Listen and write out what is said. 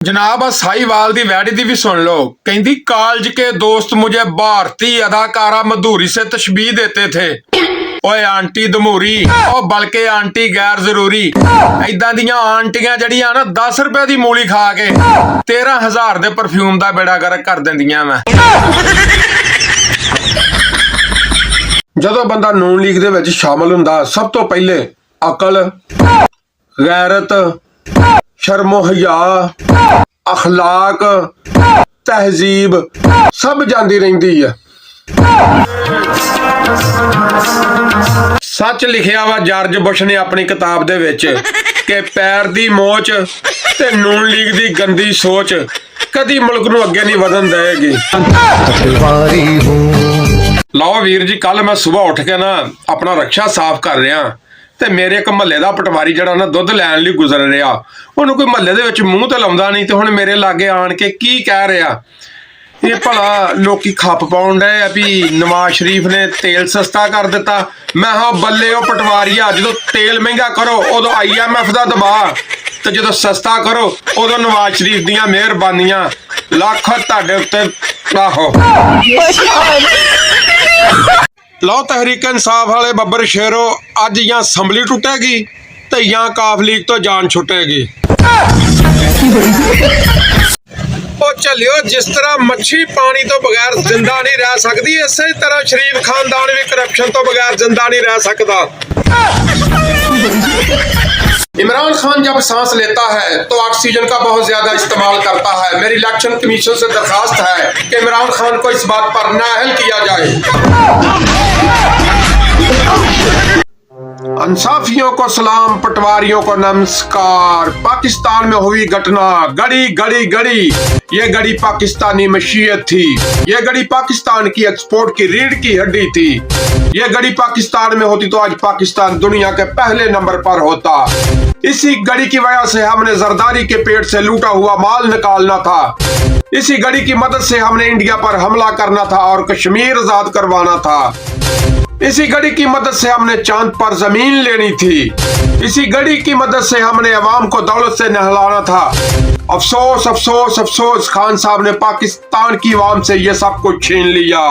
जनाब साहिवाल दी वैडी दी भी सुन लो। कहती कॉलेज के दोस्त मुझे भारतीय अदाकारा मधुरी से तशबीह देते थे। ओए आंटी दमूरी ओ बल्कि आंटी गैर जरूरी। इदां दियां आंटियां जड़ियां ना 10 रुपए दी मूली खा के 13,000 दे परफ्यूम दा बेड़ा गर्क कर दिंदियां मैं। ਜਦੋਂ ਬੰਦਾ ਨੂਨ ਲੀਗ ਦੇ ਵਿੱਚ ਸ਼ਾਮਲ ਹੁੰਦਾ ਸਭ ਤੋਂ ਪਹਿਲੇ ਅਕਲ, ਗੈਰਤ, ਸ਼ਰਮੋ ਹਯਾ, ਅਖਲਾਕ, ਤਹਿਜ਼ੀਬ ਸਭ ਜਾਂਦੀ ਰਹਿੰਦੀ ਹੈ। ਸੱਚ ਲਿਖਿਆ ਵਾ ਜਾਰਜ ਬੁਸ਼ ਨੇ ਆਪਣੀ ਕਿਤਾਬ ਦੇ ਵਿੱਚ ਕਿ ਪੈਰ ਦੀ ਮੋਚ ਤੇ ਨੂਨ ਲੀਗ ਦੀ ਗੰਦੀ ਸੋਚ ਕਦੀ ਮੁਲਕ ਨੂੰ ਅੱਗੇ ਨਹੀਂ ਵਧਣ ਦੇਗੀ। ਲਓ ਵੀਰ ਜੀ, ਕੱਲ ਮੈਂ ਸਵੇਰ ਉੱਠ ਕੇ ਨਾ ਆਪਣਾ ਰਕਸ਼ਾ ਸਾਫ਼ ਕਰ ਰਿਹਾ ਤੇ ਮੇਰੇ ਇੱਕ ਮਹੱਲੇ ਦਾ ਪਟਵਾਰੀ ਜਿਹੜਾ ਨਾ ਦੁੱਧ ਲੈਣ ਲਈ ਗੁਜ਼ਰ ਰਿਹਾ, ਉਹਨੂੰ ਕੋਈ ਮਹੱਲੇ ਦੇ ਵਿੱਚ ਮੂੰਹ ਤੇ ਲਾਉਂਦਾ ਨਹੀਂ ਤੇ ਹੁਣ ਮੇਰੇ ਲਾਗੇ ਆਣ ਕੇ ਕੀ ਕਹਿ ਰਿਹਾ। ਇਹ ਭਲਾ ਲੋਕੀ ਖੱਪ ਪਾਉਣ ਡਏ ਆ ਵੀ ਨਵਾਜ਼ ਸ਼ਰੀਫ ਨੇ ਤੇਲ ਸਸਤਾ ਕਰ ਦਿੱਤਾ। ਮੈਂ ਹਾਂ ਬੱਲੇ ਉਹ ਪਟਵਾਰੀਆ, ਜਦੋਂ ਤੇਲ ਮਹਿੰਗਾ ਕਰੋ ਉਦੋਂ IMF ਦਾ ਦਬਾਅ ਤੇ ਜਦੋਂ ਸਸਤਾ ਕਰੋ ਉਦੋਂ ਨਵਾਜ਼ ਸ਼ਰੀਫ ਦੀਆਂ ਮਿਹਰਬਾਨੀਆਂ। ਲੱਖ ਤੁਹਾਡੇ ਉੱਤੇ। ਆਹੋ ਲਓ ਤਹਿਰੀਕ ਇਨਸਾਫ ਵਾਲੇ ਬੱਬਰ ਸ਼ੇਰੋ, ਅੱਜ ਜਾਂ ਅਸੈਂਬਲੀ ਟੁੱਟੇਗੀ ਤੇ ਜਾਂ ਕਾਫ ਲੀਗ ਤੋਂ ਜਾਨ ਛੁੱਟੇਗੀ। ਉਹ ਚੱਲਿਓ, ਜਿਸ ਤਰ੍ਹਾਂ ਮੱਛੀ ਪਾਣੀ ਤੋਂ ਬਗੈਰ ਜ਼ਿੰਦਾ ਨਹੀਂ ਰਹਿ ਸਕਦੀ, ਇਸੇ ਤਰ੍ਹਾਂ ਸ਼ਰੀਫ ਖਾਨਦਾਨ ਵੀ ਕਰप्शन ਤੋਂ बगैर जिंदा नहीं रह सकता। इमरान खान जब सांस लेता है तो ऑक्सीजन का बहुत ज्यादा इस्तेमाल करता है। मेरी इलेक्शन कमीशन से दरखास्त है कि इमरान खान को इस बात पर नाअहल किया जाए। इंसाफियों को सलाम, पटवारियों को नमस्कार। पाकिस्तान में हुई घटना, गड़ी गड़ी गड़ी, ये गड़ी पाकिस्तानी मशीयत थी। ये गड़ी पाकिस्तान की एक्सपोर्ट की रीढ़ की हड्डी थी। ये गड़ी पाकिस्तान में होती तो आज पाकिस्तान दुनिया के पहले नंबर पर होता। इसी गड़ी की वजह से हमने जरदारी के पेट से लूटा हुआ माल निकालना था। इसी गड़ी की मदद से हमने इंडिया पर हमला करना था और कश्मीर आजाद करवाना था। इसी गड़ी की मदद से हमने चांद पर जमीन लेनी थी। इसी गड़ी की मदद से हमने अवाम को दौलत से नहलाना था। अफसोस अफसोस अफसोस, खान साहब ने पाकिस्तान की अवाम से ये सब कुछ छीन लिया।